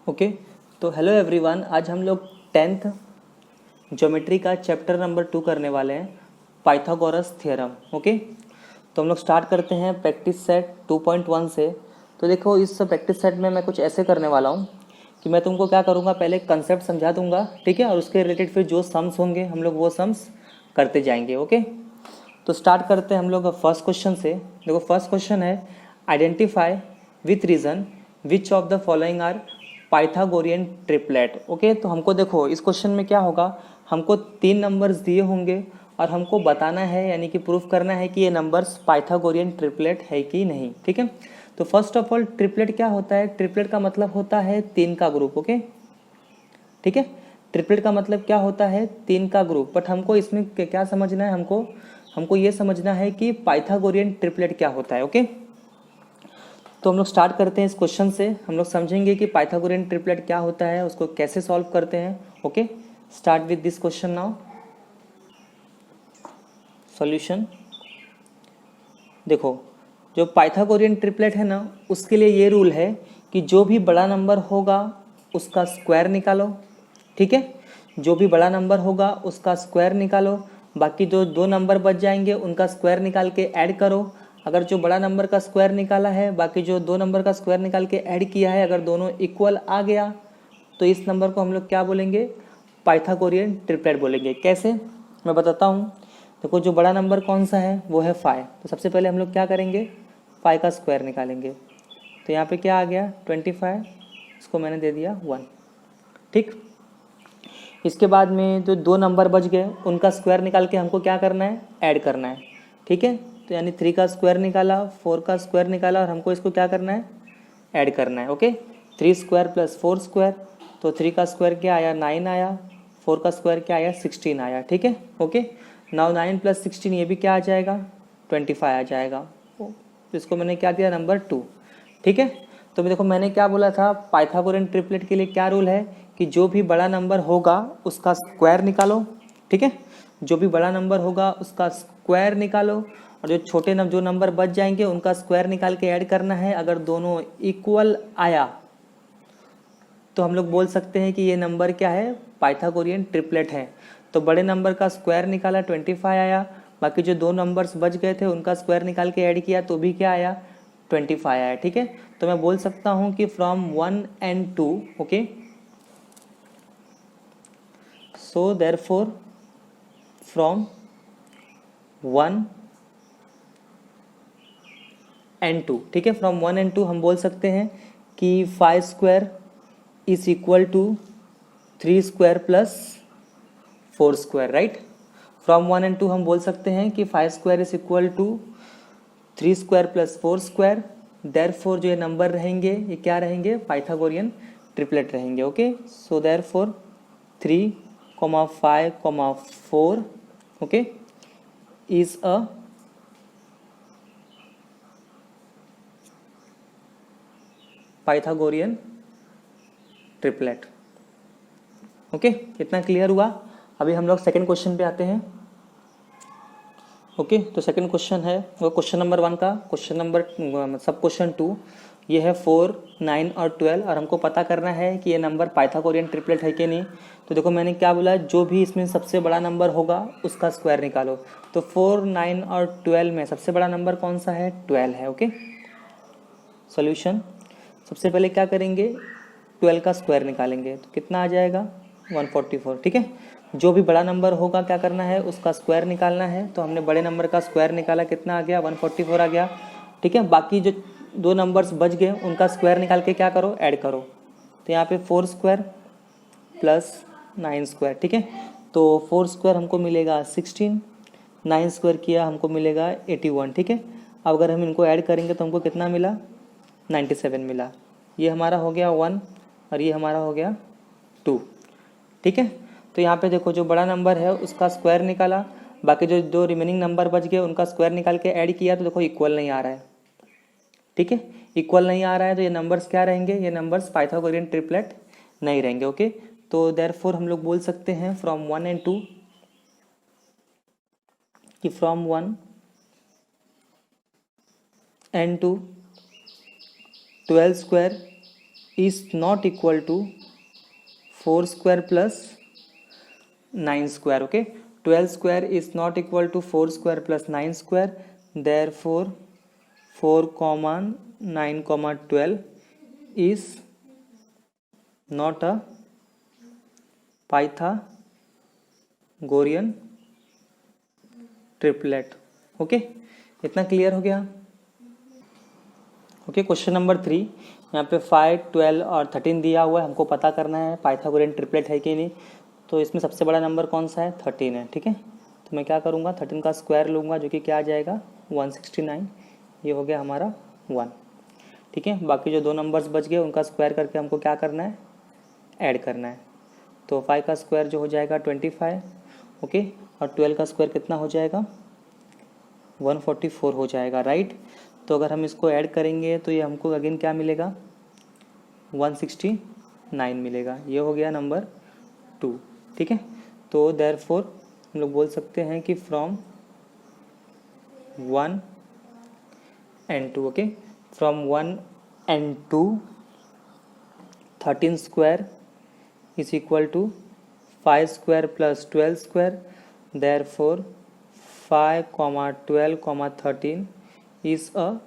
Okay तो hello everyone, आज हम लोग 10th ज्योमेट्री का चैप्टर नंबर 2 करने वाले हैं, पाइथागोरस थ्योरम। ओके तो हम लोग स्टार्ट करते हैं प्रैक्टिस सेट 2.1 से। तो देखो, इस प्रैक्टिस सेट में मैं कुछ ऐसे करने वाला हूँ कि मैं तुमको क्या करूँगा, पहले कंसेप्ट समझा दूंगा, ठीक है, और उसके रिलेटेड फिर जो सम्स होंगे हम लोग वो सम्स करते जाएंगे। ओके तो स्टार्ट करते हैं हम लोग फर्स्ट क्वेश्चन से। देखो, फर्स्ट क्वेश्चन है, identify with reason which of the following are Pythagorean triplet. Okay तो हमको देखो, इस क्वेश्चन में क्या होगा, हमको 3 नंबर्स दिए होंगे और हमको बताना है, यानी कि प्रूफ करना है कि ये नंबर्स पाइथागोरियन ट्रिपलेट है कि नहीं। ठीक है, तो फर्स्ट ऑफ ऑल ट्रिपलेट क्या होता है? ट्रिपलेट का मतलब होता है 3 का ग्रुप। ओके ठीक है, ट्रिपलेट का मतलब क्या होता है? 3 का ग्रुप। बट हमको इसमें क्या समझना है, हमको ये समझना है कि पाइथागोरियन ट्रिपलेट क्या होता है। ओके तो हम लोग स्टार्ट करते हैं इस क्वेश्चन से। हम लोग समझेंगे कि पाइथागोरियन ट्रिपलेट क्या होता है, उसको कैसे सॉल्व करते हैं। Okay start with this question now. Solution, देखो, जो पाइथागोरियन ट्रिपलेट है ना, उसके लिए ये रूल है कि जो भी बड़ा नंबर होगा उसका स्क्वायर निकालो। ठीक है, जो भी बड़ा नंबर होगा उसका स्क्वायर निकालो, बाकी जो 2 नंबर बच जाएंगे उनका स्क्वायर निकाल के ऐड करो। अगर जो बड़ा नंबर का स्क्वायर निकाला है, बाकी जो 2 नंबर का स्क्वायर निकाल के ऐड किया है, अगर दोनों इक्वल आ गया तो इस नंबर को हम लोग क्या बोलेंगे? पाइथागोरियन ट्रिपलेट बोलेंगे। कैसे, मैं बताता हूँ। देखो, जो बड़ा नंबर कौन सा है वो है 5। तो सबसे पहले हम लोग क्या करेंगे, 5 का स्क्वायर निकालेंगे। तो यहाँ पे क्या आ गया? 25, इसको मैंने दे दिया 1। ठीक, इसके बाद में जो 2 नंबर बच गए उनका स्क्वायर निकाल के हमको क्या करना है? ऐड करना है। ठीक है, तो यानी 3 का स्क्वायर निकाला, 4 का स्क्वायर निकाला और हमको इसको क्या करना है? ऐड करना है। ओके 3 स्क्वायर प्लस 4 स्क्वायर, तो 3 का स्क्वायर क्या आया? 9 आया, 4 का स्क्वायर क्या आया? 16 आया। ठीक है, ओके नाउ 9 प्लस 16 ये भी क्या आ जाएगा? 25 आ जाएगा। तो इसको मैंने क्या दिया? नंबर 2। ठीक है, तो देखो मैंने क्या बोला था, पाइथागोरियन ट्रिपलेट के लिए क्या रूल है कि जो भी बड़ा नंबर होगा उसका स्क्वायर निकालो। ठीक है, जो भी बड़ा नंबर होगा उसका स्क्वायर निकालो, और जो छोटे जो नंबर बच जाएंगे उनका स्क्वायर निकाल के ऐड करना है। अगर दोनों इक्वल आया तो हम लोग बोल सकते हैं कि ये नंबर क्या है? पाइथागोरियन ट्रिपलेट है। तो बड़े नंबर का स्क्वायर निकाला, 25 आया, बाकी जो 2 नंबर्स बच गए थे उनका स्क्वायर निकाल के ऐड किया तो भी क्या आया? 25 आया। ठीक है, तो मैं बोल सकता हूँ कि from 1 and 2, okay, so therefore from 1 and 2, ठीक है, फ्रॉम 1 and 2 हम बोल सकते हैं कि 5 square is equal to 3 square plus 4 square. Right, from 1 and 2 हम बोल सकते हैं कि 5 square is equal to 3 square plus 4 square. Therefore जो ये नंबर रहेंगे ये क्या रहेंगे? पाइथागोरियन ट्रिपलेट रहेंगे। Okay so therefore 3, 5, 4, okay, is a Pythagorean triplet. Okay इतना क्लियर हुआ। अभी हम लोग सेकंड क्वेश्चन पे आते हैं। ओके तो सेकंड क्वेश्चन है वो क्वेश्चन नंबर 1 का क्वेश्चन नंबर सब क्वेश्चन 2, ये है 4, 9 और 12, और हमको पता करना है कि ये नंबर पाइथागोरियन ट्रिपलेट है कि नहीं। तो देखो मैंने क्या बोला, जो भी इसमें सबसे बड़ा नंबर होगा उसका स्क्वायर निकालो। तो 4, 9 और 12 में सबसे बड़ा नंबर कौन सा है? 12 है। ओके सॉल्यूशन, सबसे पहले क्या करेंगे? 12 का स्क्वायर निकालेंगे तो कितना आ जाएगा? 144। ठीक है, जो भी बड़ा नंबर होगा क्या करना है? उसका स्क्वायर निकालना है। तो हमने बड़े नंबर का स्क्वायर निकाला, कितना आ गया? 144 आ गया। ठीक है, बाकी जो 2 नंबर्स बच गए उनका स्क्वायर निकाल के क्या करो? ऐड करो। तो यहाँ पे 4 स्क्वायर प्लस 9 स्क्वायर। ठीक है, तो 4 स्क्वायर हमको मिलेगा 16, 9 स्क्वायर किया हमको मिलेगा 81। ठीक है, अब अगर हम इनको ऐड करेंगे तो हमको कितना मिला? 97 मिला। ये हमारा हो गया 1 और ये हमारा हो गया 2। ठीक है, तो यहाँ पे देखो, जो बड़ा नंबर है उसका स्क्वायर निकाला, बाकी जो 2 रिमेनिंग नंबर बच गए उनका स्क्वायर निकाल के ऐड किया तो देखो इक्वल नहीं आ रहा है। ठीक है, इक्वल नहीं आ रहा है तो ये नंबर्स क्या रहेंगे? ये नंबर्स पाइथागोरियन ट्रिपलेट नहीं रहेंगे। ओके तो देयरफॉर हम लोग बोल सकते हैं फ्रॉम 1 and 2 कि from 1 and 2 12 square is not equal to 4 square plus 9 square. Okay, 12 square is not equal to 4 square plus 9 square. Therefore 4, 9, 12 is not a Pythagorean triplet. Okay, इतना क्लियर हो गया. Okay, question number 3. यहाँ पे 5, 12 और 13 दिया हुआ है. हमको पता करना है पाइथागोरियन ट्रिपलेट है कि नहीं. तो इसमें सबसे बड़ा नंबर कौन सा है? 13 है. ठीक है, तो मैं क्या करूँगा, 13 का स्क्वायर लूँगा जो कि क्या आ जाएगा 169. ये हो गया हमारा 1. ठीक है, बाकी जो 2 नंबर्स बच गए उनका स्क्वायर करके हमको क्या करना है, ऐड करना है. तो 5 का स्क्वायर जो हो जाएगा 25. ओके, और 12 का स्क्वायर कितना हो जाएगा 144 हो जाएगा. राइट, तो अगर हम इसको ऐड करेंगे तो ये हमको अगेन क्या मिलेगा 169 मिलेगा. ये हो गया नंबर 2. ठीक है, तो देयरफॉर हम लोग बोल सकते हैं कि from 1 and 2. Okay, from 1 and 2 13 square is equal to 5 square plus 12 square. Therefore 5, 12, 13 is a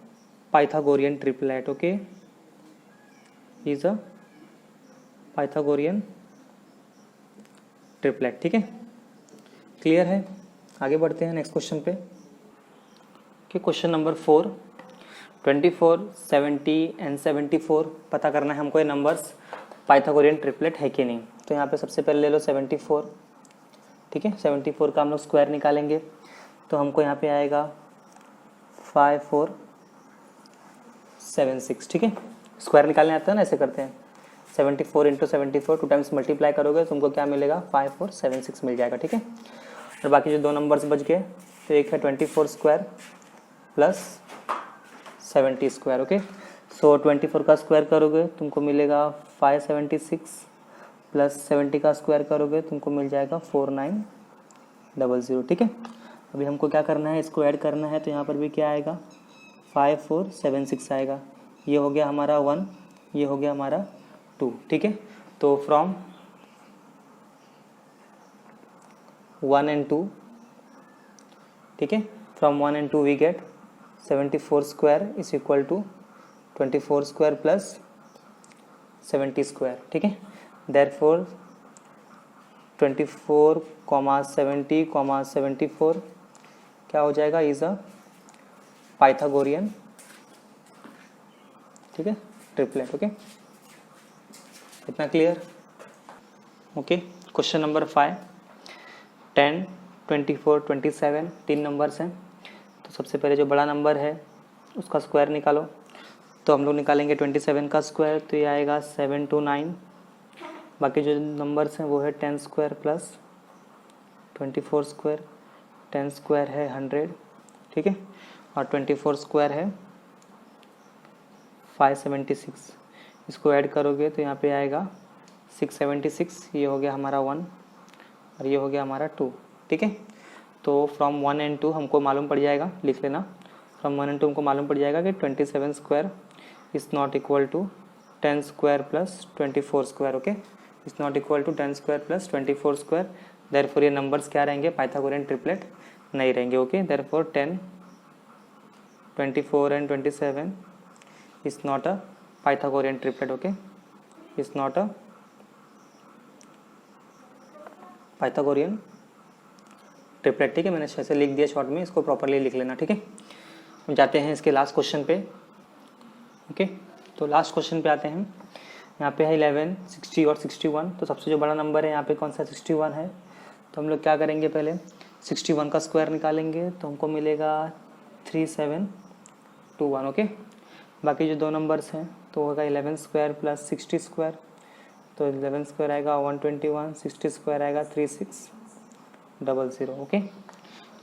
Pythagorean triplet. Okay, is a Pythagorean triplet. ठीक है, क्लियर है. आगे बढ़ते हैं नेक्स्ट क्वेश्चन पे. कि क्वेश्चन नंबर 4. 24, 70 एंड 74 पता करना है हमको ये नंबर्स पाइथागोरियन ट्रिपलेट है कि नहीं. तो यहाँ पे सबसे पहले ले लो 74. ठीक है, 74 का हम लोग स्क्वायर निकालेंगे तो हमको यहाँ पे आएगा 5476. ठीक है, स्क्वायर निकालने आता है ना, ऐसे करते हैं. 74 इंटू 74 2 टाइम्स मल्टीप्लाई करोगे तो तुमको क्या मिलेगा 5476 मिल जाएगा. ठीक है, और बाकी जो 2 नंबर्स बच गए तो एक है 24 स्क्वायर प्लस 70 स्क्वायर. ओके, सो 24 का स्क्वायर करोगे तुमको मिलेगा 576 प्लस 70 का स्क्वायर करोगे तुमको मिल जाएगा 4900. ठीक है, अभी हमको क्या करना है, इसको ऐड करना है. तो यहाँ पर भी क्या आएगा 5476 आएगा. ये हो गया हमारा 1, ये हो गया हमारा 2. ठीक है, तो फ्रॉम 1 and 2. ठीक है, from 1 and 2 we get 74 square is equal to 24 square plus 70 square. ठीक है, देयरफॉर 24, 70, 74 क्या हो जाएगा, इज अ पाइथागोरियन. ठीक है, ट्रिपलेट. ओके, इतना clear. Okay, question number 5. 10, 24, 27 3 numbers हैं. तो सबसे पहले जो बड़ा नंबर है उसका स्क्वायर निकालो. तो हम लोग निकालेंगे 27 का स्क्वायर, तो ये आएगा 729. बाकी जो नंबर्स हैं वो है 10 स्क्वायर प्लस 24 स्क्वायर. 10 स्क्वायर है 100. ठीक है, और 24 स्क्वायर है 576. इसको ऐड करोगे तो यहाँ पे आएगा 676. ये हो गया हमारा 1 और ये हो गया हमारा 2. ठीक है, तो फ्रॉम 1 and 2 हमको मालूम पड़ जाएगा, लिख लेना. फ्रॉम 1 and 2 हमको मालूम पड़ जाएगा कि 27 square is not equal to 10 square plus 24 square. Okay, is not equal to 10 square plus 24 square. Therefore ये नंबर्स क्या रहेंगे, पाइथागोरियन ट्रिपलेट नहीं रहेंगे. Okay, therefore 10, 24 and 27 is not a Pythagorean triplet. Okay, is not a Pythagorean triplet. ठीक है, मैंने ऐसे लिख दिया शॉर्ट में, इसको प्रॉपरली लिख लेना. ठीक है, हम जाते हैं इसके लास्ट क्वेश्चन पे. ओके, तो लास्ट क्वेश्चन पे आते हैं. यहाँ पे है 11, 60 और 61. तो सबसे जो बड़ा नंबर है यहाँ पे कौन सा 61 है. तो हम लोग क्या करेंगे, पहले 61 का स्क्वायर निकालेंगे तो हमको मिलेगा 3721. ओके, बाकी जो 2 नंबर्स हैं तो होगा 11 स्क्वायर प्लस 60 स्क्वायर. तो 11 स्क्वायर आएगा 121, 60 स्क्वायर आएगा 3600. ओके,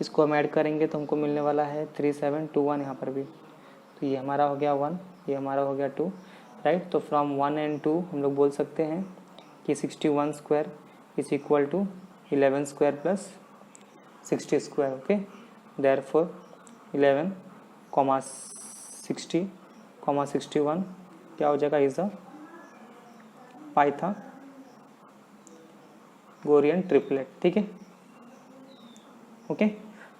इसको हम ऐड करेंगे तो हमको मिलने वाला है 3721 यहाँ पर भी. तो ये हमारा हो गया 1, ये हमारा हो गया 2. राइट, तो फ्रॉम 1 and 2 हम लोग बोल सकते हैं कि 61 square is equal to 11 square plus 60 square. Okay, therefore 11, 60, 61 क्या हो जाएगा, इज अ पाइथागोरियन ट्रिपलेट। ठीक है, ओके,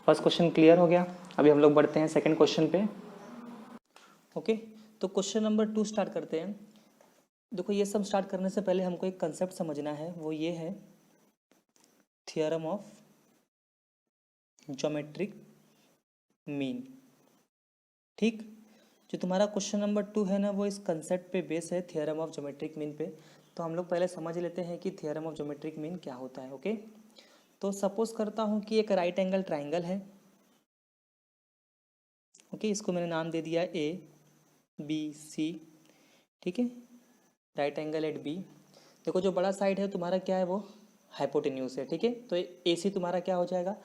फर्स्ट क्वेश्चन क्लियर हो गया। अभी हम लोग बढ़ते हैं सेकंड क्वेश्चन पे। ओके, तो क्वेश्चन नंबर 2 स्टार्ट करते हैं। देखो, ये सब स्टार्ट करने से पहले हमको एक कंसेप्ट समझना है, वो ये है थ्योरम ऑफ ज्योमेट्रिक मीन। ठीक, जो तुम्हारा क्वेश्चन नंबर 2 है ना, वो इस कंसेप्ट पे बेस है, थ्योरम ऑफ ज्योमेट्रिक मीन पे। तो हम लोग पहले समझ लेते हैं कि थ्योरम ऑफ ज्योमेट्रिक मीन क्या होता है। ओके, तो सपोज करता हूँ कि एक राइट एंगल ट्राइंगल है। ओके, इसको मैंने नाम दे दिया ABC। ठीक है, राइट एंगल एट बी। देखो, जो बड़ा साइड है तुम्हारा क्या है, वो हाइपोटेन्यूज है। ठीक है, तो AC तुम्हारा क्या हो जाएगा,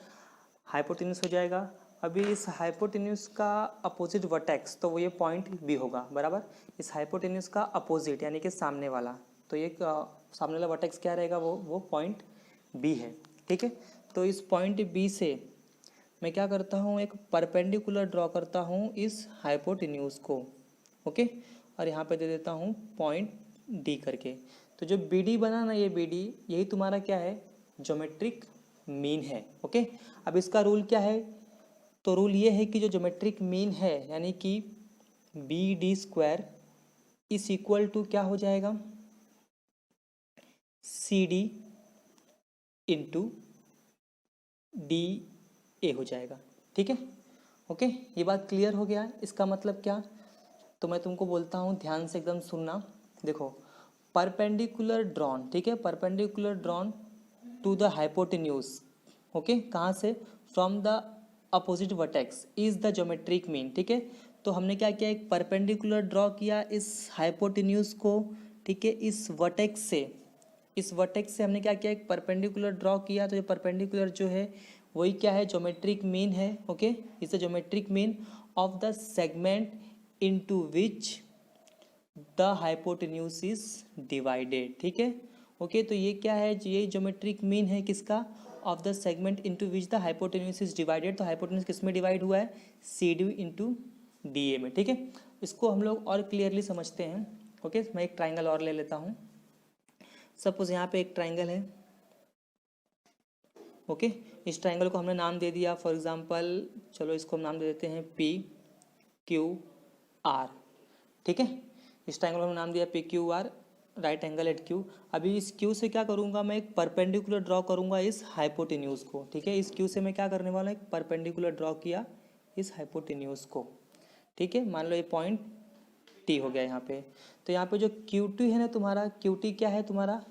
हाइपोटेन्यूज हो जाएगा। अभी इस हाइपोटेन्यूज का अपोजिट वर्टेक्स, तो वो ये पॉइंट बी होगा, बराबर। इस हाइपोटेन्यूज का अपोजिट यानी कि सामने वाला, तो ये सामने वाला वर्टेक्स क्या रहेगा, वो पॉइंट बी है। ठीक है, तो इस पॉइंट बी से मैं क्या करता हूँ, एक परपेंडिकुलर ड्रॉ करता हूँ इस हाइपोटेन्यूज को। ओके, और यहाँ पे दे देता हूँ पॉइंट डी करके। तो जो बी डी बना ना, ये बी डी, यही तुम्हारा क्या है, ज्योमेट्रिक मीन है। ओके, अब इसका रूल क्या है, तो रूल ये है कि जो ज्योमेट्रिक मीन है यानी कि B D square is equal to क्या हो जाएगा, C D into D A हो जाएगा। ठीक है, ओके, ये बात क्लियर हो गया। इसका मतलब क्या, तो मैं तुमको बोलता हूँ, ध्यान से एकदम सुनना। देखो, परपेंडिकुलर ड्रॉन, ठीक है, perpendicular drawn to the hypotenuse. Okay, कहाँ से, from the opposite vertex is the geometric mean. ठीक है, तो हमने क्या किया, एक परपेंडिकुलर ड्रॉ किया इस हाइपोटेन्यूज को। ठीक है, इस वर्टेक्स से हमने क्या किया, एक परपेंडिकुलर ड्रॉ किया। तो ये परपेंडिकुलर जो है वही क्या है, ज्योमेट्रिक मीन है। Okay, is the geometric mean of the segment into which the hypotenuse is divided. ठीक है, ओके, तो ये क्या है, ये ज्योमेट्रिक मीन है किसका, of the segment into which the hypotenuse is divided. तो हाइपोटेन्यूज किस में डिवाइड हुआ है, C D into D A में। ठीक है, इसको हम लोग और क्लियरली समझते हैं। ओके, मैं एक ट्राइंगल और ले लेता हूँ। सपोज यहाँ पे एक ट्राइंगल है। ओके, इस ट्राइंगल को हमने नाम दे दिया, फॉर एग्जांपल चलो इसको हम नाम दे देते हैं PQR। ठीक है, इस ट्राइंगल को हमने नाम दिया PQR, right angle at Q। अभी इस Q से क्या करूँगा, मैं एक परपेंडिकुलर ड्रॉ करूँगा इस हाइपोटेन्यूज को। ठीक है, इस Q से मैं क्या करने वाला हूँ, एक परपेंडिकुलर ड्रॉ किया इस हाइपोटेन्यूज को। ठीक है, मान लो ये पॉइंट T हो गया यहाँ पे। तो यहाँ पे जो QT है ना तुम्हारा, QT क्या है तुम्हारा,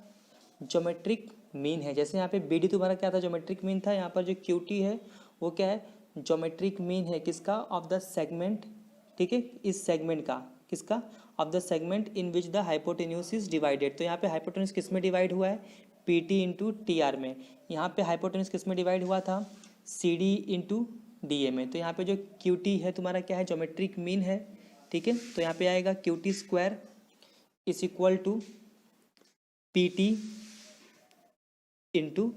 ज्योमेट्रिक मीन है। जैसे यहाँ पे BD तुम्हारा क्या था, ज्योमेट्रिक मीन था। यहाँ पर जो QT है वो क्या है, ज्योमेट्रिक मीन है किसका, ऑफ द सेगमेंट। ठीक है, इस सेगमेंट का, किसका, of the segment in which the hypotenuse is divided. तो यहाँ पे हाइपोटेन्यूज किस में डिवाइड हुआ है, PT इंटू TR में। यहाँ पे हाइपोटेन्यूज किस में डिवाइड हुआ था, CD इंटू DA में। तो यहाँ पे जो QT है तुम्हारा क्या है, ज्योमेट्रिक मीन है। ठीक है, तो यहाँ पे आएगा QT square is equal to PT into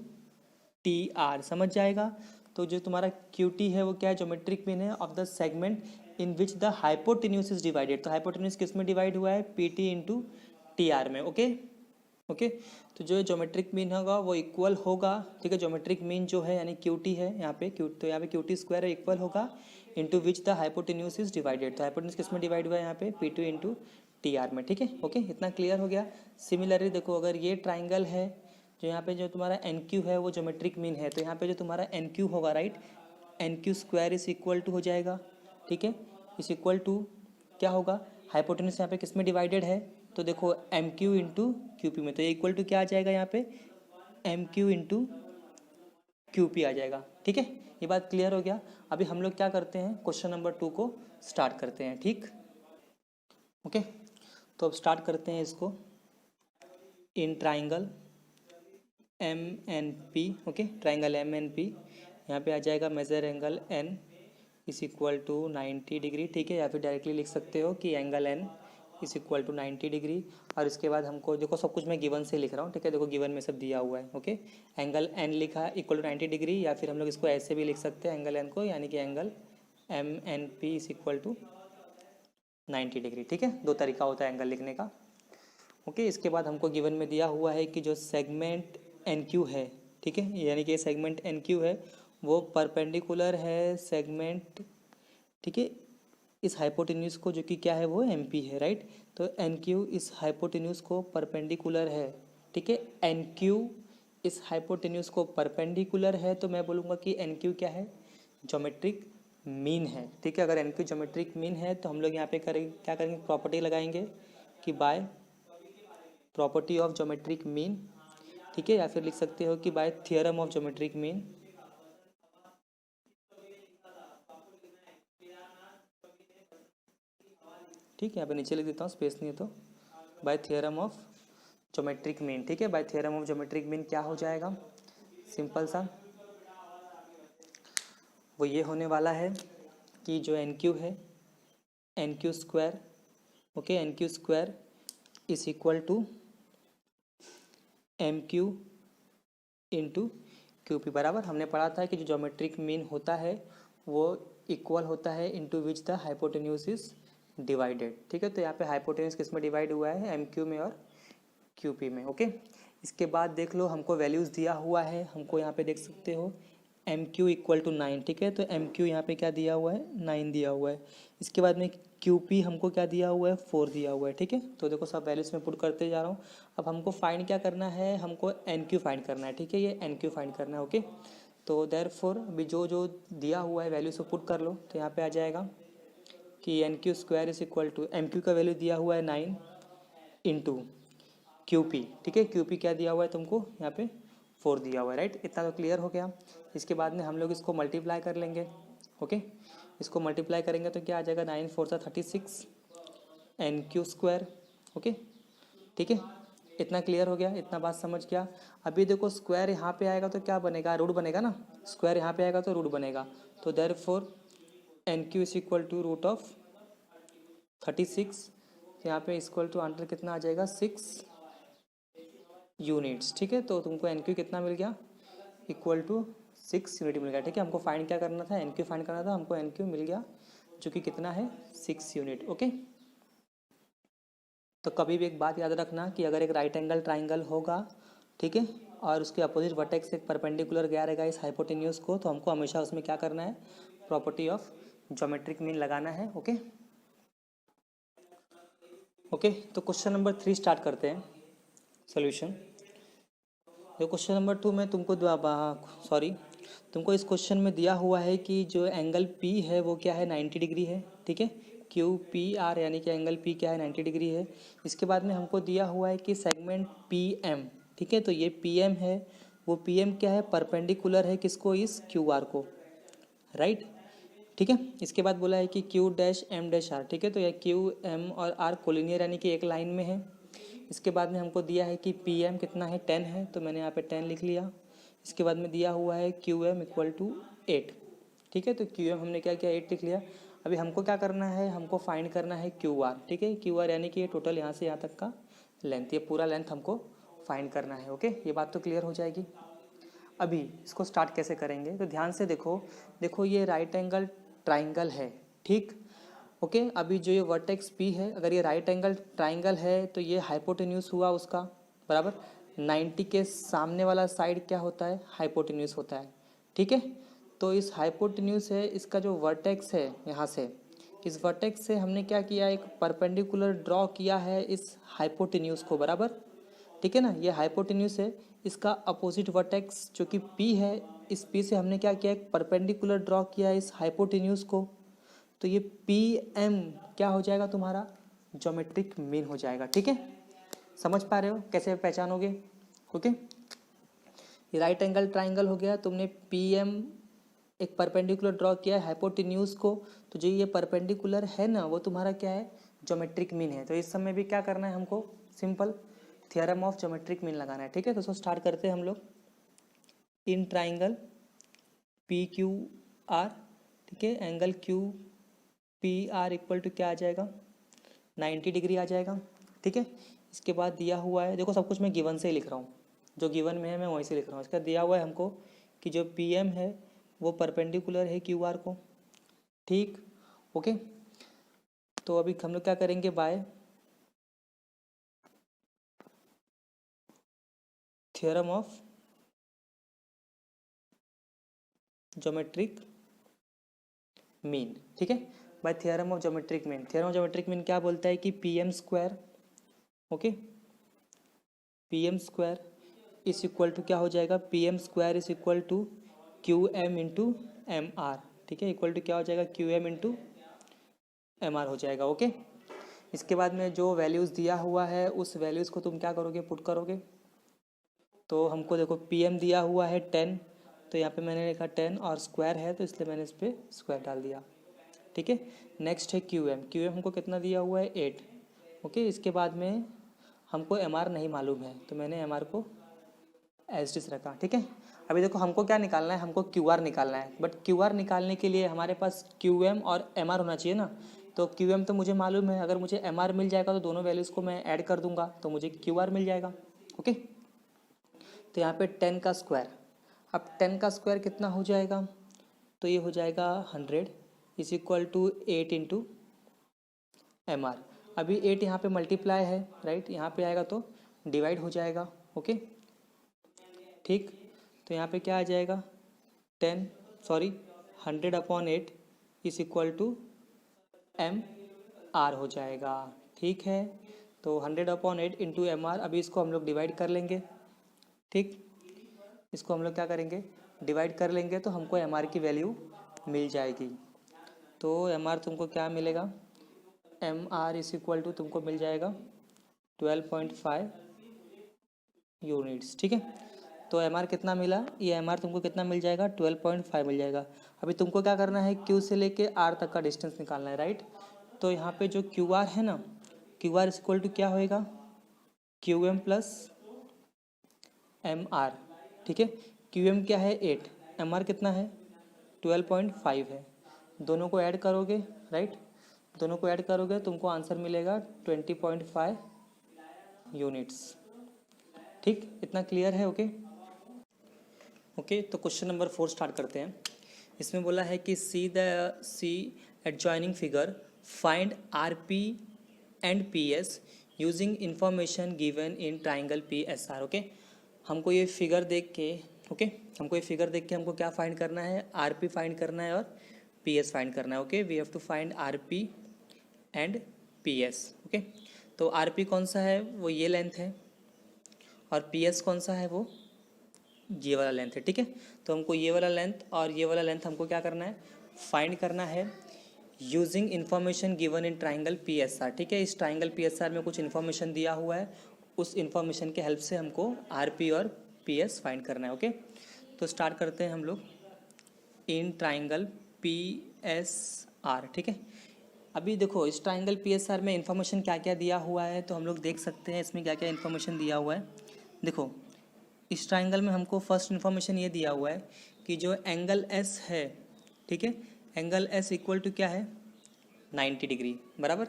TR, समझ जाएगा। तो जो तुम्हारा QT है वो क्या है, ज्योमेट्रिक मीन है of the segment in which the hypotenuse is divided. तो हाइपोटेन्यूज किस में डिवाइड हुआ है, PT इंटू TR में। ओके, ओके, तो जो ज्योमेट्रिक मीन होगा वो इक्वल होगा। ठीक है, ज्योमेट्रिक मीन जो है यानी QT है यहाँ पे, तो यहाँ पे QT स्क्वायर इक्वल होगा into which the hypotenuse is divided. तो हाइपोटेन्यूज किस में डिवाइड हुआ है, यहाँ पे PT इंटू TR में। ठीक है, ओके, इतना क्लियर हो गया। सिमिलरली देखो, अगर ये ट्राइंगल है, जो यहाँ पे जो तुम्हारा NQ है वो ज्योमेट्रिक मीन है, तो यहाँ पे जो तुम्हारा NQ होगा, right, NQ square is equal to हो जाएगा। ठीक है, इस इक्वल टू क्या होगा, हाइपोटेन्यूज यहाँ पे किस में डिवाइडेड है, तो देखो MQ इंटू QP में। तो ये इक्वल टू क्या आ जाएगा, यहाँ पे MQ इंटू QP आ जाएगा। ठीक है, ये बात क्लियर हो गया। अभी हम लोग क्या करते हैं, क्वेश्चन नंबर 2 को स्टार्ट करते हैं। ठीक, ओके, तो अब स्टार्ट करते हैं इसको। In triangle MNP, okay, triangle MNP, यहाँ पे आ जाएगा मेजर एंगल N इस इक्वल टू 90 डिग्री। ठीक है, या फिर डायरेक्टली लिख सकते हो कि एंगल N इस इक्वल टू 90 डिग्री। और इसके बाद हमको देखो, सब कुछ मैं गिवन से लिख रहा हूँ। ठीक है, देखो गिवन में सब दिया हुआ है। ओके, एंगल N लिखा है इक्वल टू 90 डिग्री, या फिर हम लोग इसको ऐसे भी लिख सकते हैं एंगल N को, यानी कि एंगल MNP इस इक्वल टू 90 डिग्री। ठीक है, दो तरीका होता है एंगल लिखने का। ओके, इसके बाद हमको गिवन में दिया हुआ है कि जो सेगमेंट एन क्यू है, ठीक है, यानी कि सेगमेंट एन क्यू है वो परपेंडिकुलर है सेगमेंट, ठीक है, इस हाइपोटेन्यूज को, जो कि क्या है वो एम पी है, राइट। तो एन क्यू इस हाइपोटेन्यूज को परपेंडिकुलर है, ठीक है, एन क्यू इस हाइपोटेन्यूज को परपेंडिकुलर है, तो मैं बोलूँगा कि एन क्यू क्या है, ज्योमेट्रिक मीन है, ठीक है। अगर एन क्यू ज्योमेट्रिक मीन है तो हम लोग यहाँ पे करेंगे, क्या करेंगे, प्रॉपर्टी लगाएंगे कि by property of geometric mean, ठीक है, या फिर लिख सकते हो कि by theorem of geometric mean, ठीक है, यहाँ पे नीचे लिख देता हूँ, स्पेस नहीं है तो, by theorem of geometric mean, ठीक है। By theorem of geometric mean क्या हो जाएगा, सिंपल सा, वो ये होने वाला है कि जो एन क्यू है, N Q square, okay, N Q square is equal to M Q into Q P, बराबर। हमने पढ़ा था कि जो ज्योमेट्रिक मीन होता है वो इक्वल होता है into which the hypotenuse is divided, ठीक है। तो यहाँ पे हाइपोटेन्यूज किस में डिवाइड हुआ है, एम क्यू में और क्यू पी में, ओके। इसके बाद देख लो हमको वैल्यूज़ दिया हुआ है, हमको यहाँ पे देख सकते हो एम क्यू इक्वल टू 9, ठीक है। तो एम क्यू यहाँ पे क्या दिया हुआ है, 9 दिया हुआ है। इसके बाद में क्यू पी हमको क्या दिया हुआ है, 4 दिया हुआ है, ठीक है। तो देखो सब वैल्यूज में पुट करते जा रहा हूँ। अब हमको फाइंड क्या करना है, हमको एन क्यू फाइंड करना है, ठीक है, ये एन क्यू फाइंड करना है, ओके। तो देयरफॉर अभी जो जो दिया हुआ है वैल्यूज को पुट कर लो, तो यहाँ पे आ जाएगा कि N Q square is equal to, M Q का वैल्यू दिया हुआ है 9 इंटू क्यू पी, ठीक है, क्यू पी क्या दिया हुआ है तुमको यहाँ पे, 4 दिया हुआ है, राइट। इतना तो क्लियर हो गया। इसके बाद में हम लोग इसको मल्टीप्लाई कर लेंगे, ओके। इसको मल्टीप्लाई करेंगे तो क्या आ जाएगा, 9 4 36 एन क्यू स्क्वायर, ओके, ठीक है। इतना क्लियर हो गया, इतना बात समझ गया। अभी देखो स्क्वायर यहाँ पे आएगा तो क्या बनेगा, रूट बनेगा ना, स्क्वायर यहाँ पे आएगा तो रूट बनेगा। तो therefore N Q is equal to root of 36, यहाँ पे इक्वल टू आंसर कितना आ जाएगा, 6 यूनिट्स, ठीक है। तो तुमको एन क्यू कितना मिल गया, इक्वल टू 6 यूनिट मिल गया, ठीक है। हमको फाइंड क्या करना था, एन क्यू फाइंड करना था, हमको एन क्यू मिल गया जो कि कितना है, 6 यूनिट, ओके। तो कभी भी एक बात याद रखना कि अगर एक राइट एंगल ट्राइंगल होगा, ठीक है, और उसके अपोजिट वर्टेक्स एक परपेंडिकुलर गया रहेगा इस हाइपोटेन्यूज को, तो हमको हमेशा उसमें क्या करना है, प्रॉपर्टी ऑफ ज्योमेट्रिक मीन लगाना है, ओके। ओके, तो क्वेश्चन नंबर 3 स्टार्ट करते हैं सोल्यूशन। जो क्वेश्चन नंबर 2 में तुमको तुमको इस क्वेश्चन में दिया हुआ है कि जो एंगल P है वो क्या है, 90 डिग्री है, ठीक है। क्यू पी आर यानी कि एंगल P क्या है, 90 डिग्री है। इसके बाद में हमको दिया हुआ है कि सेगमेंट PM, ठीक है, तो ये PM है, वो PM क्या है, परपेंडिकुलर है किसको, इस QR को, राइट, ठीक है। इसके बाद बोला है कि Q dash M dash R, ठीक है, तो ये Q M और R कोलिनियर यानी कि एक लाइन में है। इसके बाद में हमको दिया है कि PM कितना है, 10 है, तो मैंने यहाँ पे 10 लिख लिया। इसके बाद में दिया हुआ है QM इक्वल टू 8, ठीक है, तो QM हमने क्या किया, 8 लिख लिया। अभी हमको क्या करना है, हमको फाइंड करना है QR, ठीक है, QR यानी कि ये टोटल यहाँ से यहाँ तक का लेंथ, ये पूरा लेंथ हमको फाइंड करना है, ओके। ये बात तो क्लियर हो जाएगी। अभी इसको स्टार्ट कैसे करेंगे, तो ध्यान से देखो, देखो ये राइट एंगल ट्राइंगल है, ठीक, ओके। अभी जो ये वर्टेक्स P है, अगर ये राइट एंगल ट्राइंगल है तो ये हाइपोटेन्यूज हुआ उसका, बराबर। 90 के सामने वाला साइड क्या होता है, हाइपोटेन्यूज होता है, ठीक है। तो इस हाइपोटेन्यूज है, इसका जो वर्टेक्स है यहाँ से, इस वर्टेक्स से हमने क्या किया, एक परपेंडिकुलर ड्रॉ किया है इस हाइपोटेन्यूज को, बराबर, ठीक है ना। ये हाइपोटेन्यूज है, इसका अपोजिट वर्टेक्स जो कि P है, इस P से हमने क्या किया, एक परपेंडिकुलर ड्रॉ किया है इस हाइपोटेन्यूज को। तो ये PM क्या हो जाएगा तुम्हारा, ज्योमेट्रिक मीन हो जाएगा, ठीक है। समझ पा रहे हो कैसे पहचानोगे, ओके। ये राइट एंगल ट्राइंगल हो गया, तुमने PM एक परपेंडिकुलर ड्रॉ किया है हाइपोटेन्यूज को, तो जो ये परपेंडिकुलर है ना वो तुम्हारा क्या है, ज्योमेट्रिक मीन है। तो इस समय भी क्या करना है हमको, simple theorem of geometric mean लगाना है, ठीक है। तो स्टार्ट करते हैं हम लोग। इन ट्राइंगल PQR, ठीक है, एंगल QR इक्वल टू क्या आ जाएगा, 90 डिग्री आ जाएगा, ठीक है। इसके बाद दिया हुआ है, देखो सब कुछ मैं गिवन से ही लिख रहा हूँ, जो गिवन में है मैं वहीं से लिख रहा हूँ। इसका दिया हुआ है हमको कि जो PM है वो परपेंडिकुलर है QR को, ठीक, ओके। तो अभी हम लोग क्या करेंगे, by theorem of geometric mean, ठीक है, by theorem of geometric mean. Theorem of geometric mean क्या बोलता है कि P M square, okay, P M square is equal to क्या हो जाएगा, P M square is equal to Q M into M R, ठीक है, इक्वल टू क्या हो जाएगा, Q M into M R हो जाएगा, ओके। इसके बाद में जो वैल्यूज़ दिया हुआ है उस वैल्यूज़ को तुम क्या करोगे, पुट करोगे। तो हमको देखो पी एम दिया हुआ है 10, तो यहाँ पे मैंने लिखा 10 और स्क्वायर है तो इसलिए मैंने इस पर स्क्वायर डाल दिया, ठीक है। नेक्स्ट है क्यू एम, क्यू एम हमको कितना दिया हुआ है 8, ओके। इसके बाद में हमको एम आर नहीं मालूम है तो मैंने एम आर को एज डिस रखा, ठीक है। अभी देखो हमको क्या निकालना है, हमको क्यू आर निकालना है, बट क्यू आर निकालने के लिए हमारे पास क्यू एम और एम आर होना चाहिए ना। तो क्यू एम तो मुझे मालूम है, अगर मुझे एम आर मिल जाएगा तो दोनों वैल्यूज़ को मैं ऐड कर दूंगा तो मुझे क्यू आर मिल जाएगा, ओके। तो यहाँ पे 10 का स्क्वायर, अब 10 का स्क्वायर कितना हो जाएगा, तो ये हो जाएगा 100 is equal to 8 into M R. अभी 8 यहाँ पे मल्टीप्लाई है, राइट, यहाँ पे आएगा तो डिवाइड हो जाएगा, ओके, ठीक। तो यहाँ पे क्या आ जाएगा 100/8 is equal to M R हो जाएगा, ठीक है। तो 100/8 इंटू एम आर, अभी इसको हम लोग डिवाइड कर लेंगे, ठीक, इसको हम लोग क्या करेंगे, डिवाइड कर लेंगे तो हमको एम आर की वैल्यू मिल जाएगी। तो एम आर तुमको क्या मिलेगा, M R is equal to तुमको मिल जाएगा 12.5 यूनिट्स, ठीक है। तो एम आर कितना मिला, ये एम आर तुमको कितना मिल जाएगा, 12.5 मिल जाएगा। अभी तुमको क्या करना है, क्यू से लेके आर तक का डिस्टेंस निकालना है, राइट। तो यहाँ पे जो क्यू आर है ना, Q R is equal to क्या होएगा, Q M plus M R, ठीक है। क्यू एम क्या है 8, एम आर कितना है 12.5 है, दोनों को ऐड करोगे, राइट, दोनों को ऐड करोगे तुमको आंसर मिलेगा 20.5 यूनिट्स, ठीक, इतना क्लियर है, ओके। ओके, तो क्वेश्चन नंबर 4 स्टार्ट करते हैं। इसमें बोला है कि see adjoining figure, find R P and P S using information given in triangle P S R, okay. हमको ये फिगर देख के, ओके, हमको ये फिगर देख के हमको क्या फाइंड करना है, आर पी फाइंड करना है और पी एस फाइंड करना है, okay. We have to find R P and P S, okay. तो आर पी कौन सा है, वो ये लेंथ है, और पी एस कौन सा है, वो ये वाला लेंथ है, ठीक है। तो हमको ये वाला लेंथ और ये वाला लेंथ हमको क्या करना है, फाइंड करना है using information given in triangle P S are, ठीक है। इस ट्राइंगल पी एस आर में कुछ इन्फॉर्मेशन दिया हुआ है, उस इन्फॉर्मेशन के हेल्प से हमको आर पी और पी एस फाइंड करना है, ओके। तो स्टार्ट करते हैं हम लोग इन ट्राइंगल पी एस आर, ठीक है। अभी देखो इस ट्राइंगल पी एस आर में इन्फॉर्मेशन क्या क्या दिया हुआ है, तो हम लोग देख सकते हैं इसमें क्या क्या इन्फॉर्मेशन दिया हुआ है। देखो इस ट्राइंगल में हमको फर्स्ट इन्फॉर्मेशन ये दिया हुआ है कि जो एंगल एस है, ठीक है, एंगल एस इक्वल टू क्या है 90 डिग्री, बराबर।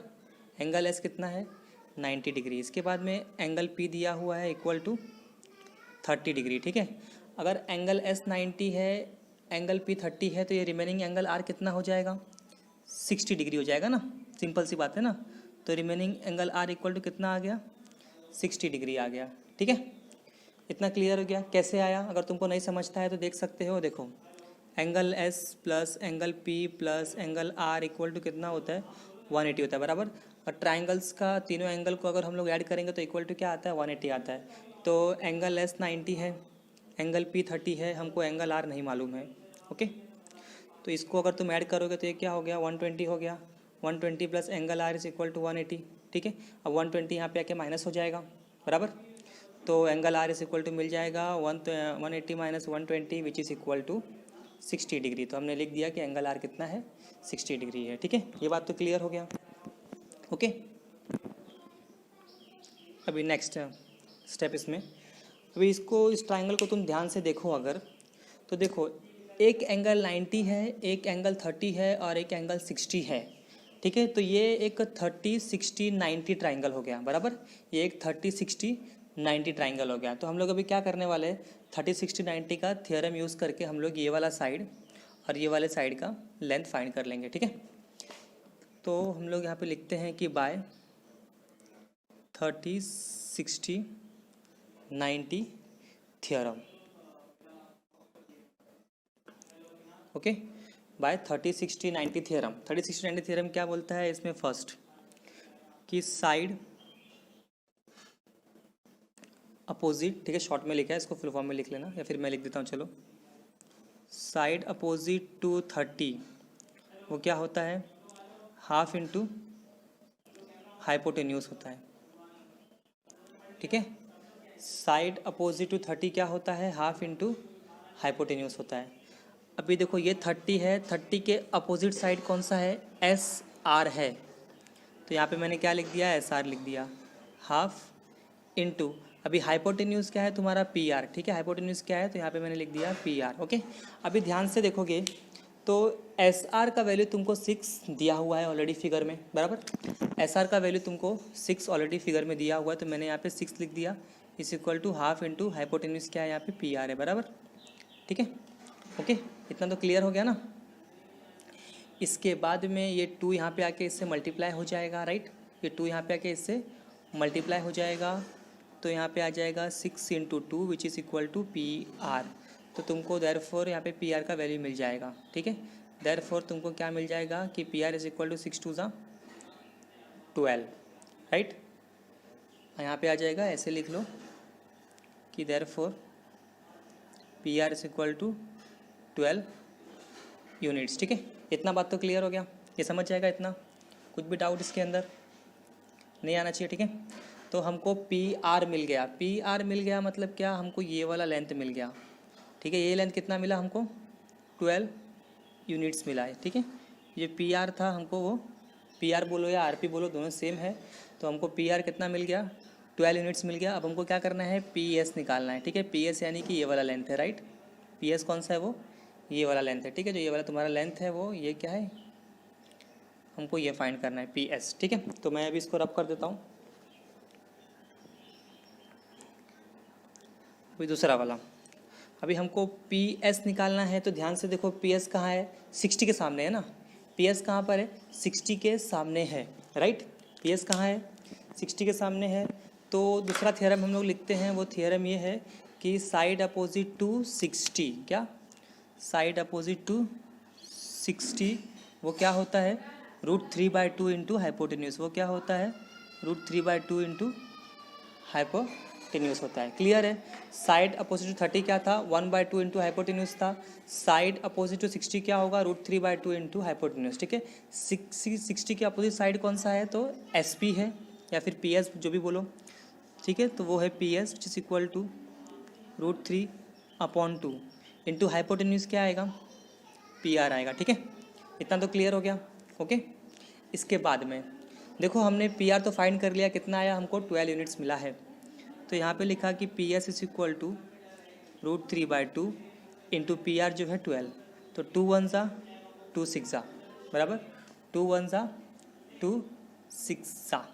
एंगल एस कितना है 90 डिग्री। इसके बाद में एंगल पी दिया हुआ है इक्वल टू 30 डिग्री, ठीक है। अगर एंगल एस 90 है, एंगल पी 30 है, तो ये रिमेनिंग एंगल आर कितना हो जाएगा 60 डिग्री हो जाएगा ना, सिंपल सी बात है ना। तो remaining angle R equal to कितना आ गया 60 डिग्री आ गया, ठीक है। इतना क्लियर हो गया, कैसे आया, अगर तुमको नहीं समझता है तो देख सकते हो। देखो angle S plus angle P plus angle R equal to कितना होता है 180 होता है, बराबर। और ट्राइंगल्स का तीनों एंगल को अगर हम लोग ऐड करेंगे तो इक्वल टू क्या आता है 180 आता है। तो एंगल एस 90 है, एंगल पी 30 है, हमको एंगल आर नहीं मालूम है, ओके। तो इसको अगर तुम ऐड करोगे तो ये क्या हो गया 120 हो गया, 120 plus angle R is equal to 180, ठीक है। अब 120 यहाँ पे आके माइनस हो जाएगा, बराबर। तो angle R is equal to मिल जाएगा 180 minus 120 which is equal to 60 degree. तो हमने लिख दिया कि एंगल आर कितना है 60 डिग्री है, ठीक है। ये बात तो क्लियर हो गया, ओके। अभी नेक्स्ट स्टेप इसमें, अभी इसको इस ट्राइंगल को तुम ध्यान से देखो अगर, तो देखो एक एंगल 90 है, एक एंगल 30 है और एक एंगल 60 है, ठीक है। तो ये एक 30 60 90 ट्राइंगल हो गया, बराबर। ये एक 30 60 90 ट्राइंगल हो गया। तो हम लोग अभी क्या करने वाले हैं 30 60 90 का थ्योरम यूज़ करके हम लोग ये वाला साइड और ये वाले साइड का लेंथ फाइंड कर लेंगे, ठीक है। तो हम लोग यहाँ पे लिखते हैं कि by 30 60 90 theorem, okay, by 30, 60, 90 theorem. 30, 60, 90 theorem क्या बोलता है इसमें? फर्स्ट कि साइड अपोजिट, ठीक है, शॉर्ट में लिखा है, इसको फुल फॉर्म में लिख लेना या फिर मैं लिख देता हूँ, चलो। साइड अपोजिट टू 30 वो क्या होता है? हाफ इंटू हाइपोटेन्यूज होता है, ठीक है। साइड अपोजिट टू 30 क्या होता है? हाफ इंटू हाइपोटेन्यूज होता है। अभी देखो ये 30 है, 30 के अपोजिट साइड कौन सा है? एस आर है, तो यहाँ पे मैंने क्या लिख दिया? एस आर लिख दिया, हाफ इंटू, अभी हाइपोटेन्यूज क्या है तुम्हारा? पी आर, ठीक है, हाइपोटेन्यूज क्या है? तो यहाँ पे मैंने लिख दिया पी आर, ओके। अभी ध्यान से देखोगे तो एस आर का वैल्यू तुमको 6 दिया हुआ है ऑलरेडी फिगर में, बराबर। एस आर का वैल्यू तुमको 6 ऑलरेडी फिगर में दिया हुआ है, तो मैंने यहाँ पे 6 लिख दिया, is equal to half into hypotenuse क्या है? यहाँ पे पी आर है, बराबर, ठीक है, ओके। इतना तो क्लियर हो गया ना। इसके बाद में ये 2 यहाँ पे आके इससे मल्टीप्लाई हो जाएगा, राइट। ये 2 यहाँ पे आके इससे मल्टीप्लाई हो जाएगा, तो यहाँ पे आ जाएगा 6 into 2 which is equal to P R. तो तुमको देयरफॉर यहाँ पे पी आर का वैल्यू मिल जाएगा, ठीक है। देयरफॉर तुमको क्या मिल जाएगा कि P R is equal to 6 2 12, right. यहाँ पे आ जाएगा, ऐसे लिख लो कि therefore P R is equal to 12 units, ठीक है। इतना बात तो क्लियर हो गया, ये समझ जाएगा इतना। कुछ भी डाउट इसके अंदर नहीं आना चाहिए, ठीक है। तो हमको पी आर मिल गया, पी आर मिल गया मतलब क्या? हमको ये वाला लेंथ मिल गया, ठीक है। ये लेंथ कितना मिला हमको? 12 यूनिट्स मिला है, ठीक है। ये पी आर था, हमको वो पी आर बोलो या आर पी बोलो, दोनों सेम है। तो हमको पी आर कितना मिल गया? 12 यूनिट्स मिल गया। अब हमको क्या करना है? पी एस निकालना है, ठीक है। पी एस यानी कि ये वाला लेंथ है, राइट। पी एस कौन सा है? वो ये वाला लेंथ है, ठीक है। जो ये वाला तुम्हारा लेंथ है वो ये क्या है? हमको ये फाइंड करना है, पी एस, ठीक है। तो मैं अभी इसको रब कर देता हूँ। अभी दूसरा वाला, अभी हमको पी एस निकालना है, तो ध्यान से देखो पी एस कहाँ है? 60 के सामने है ना। पी एस कहाँ पर है? 60 के सामने है, राइट। पी एस कहाँ है? 60 के सामने है। तो दूसरा थ्योरम हम लोग लिखते हैं, वो थ्योरम ये है कि साइड अपोजिट टू 60, क्या? साइड अपोजिट टू 60 वो क्या होता है? √3/2 इंटू हाइपोटेन्यूज। वो क्या होता है? √3/2 इंटू हाइपोटेन्यूज होता है, क्लियर है। साइड अपोजिट टू 30 क्या था? 1/2 इंटू हाइपोटेन्यूज था। साइड अपोजिट टू 60 क्या होगा? √3/2 इंटू हाइपोटेन्यूज, ठीक है। 60 के अपोजिट साइड कौन सा है? तो एस पी है या फिर पी एस, जो भी बोलो, ठीक है। तो वो है P S which is equal to √3/2 into hypotenuse क्या आएगा? पी आर आएगा, ठीक है। इतना तो क्लियर हो गया, ओके। इसके बाद में देखो हमने पी आर तो फाइंड कर लिया, कितना आया हमको? 12 यूनिट्स मिला है। तो यहाँ पे लिखा कि P S is equal to √3/2 into P R जो है 12। तो 2 1 ज़ा 2 6 ज़ा, बराबर, 2 1 ज़ा 2 6 ज़ा।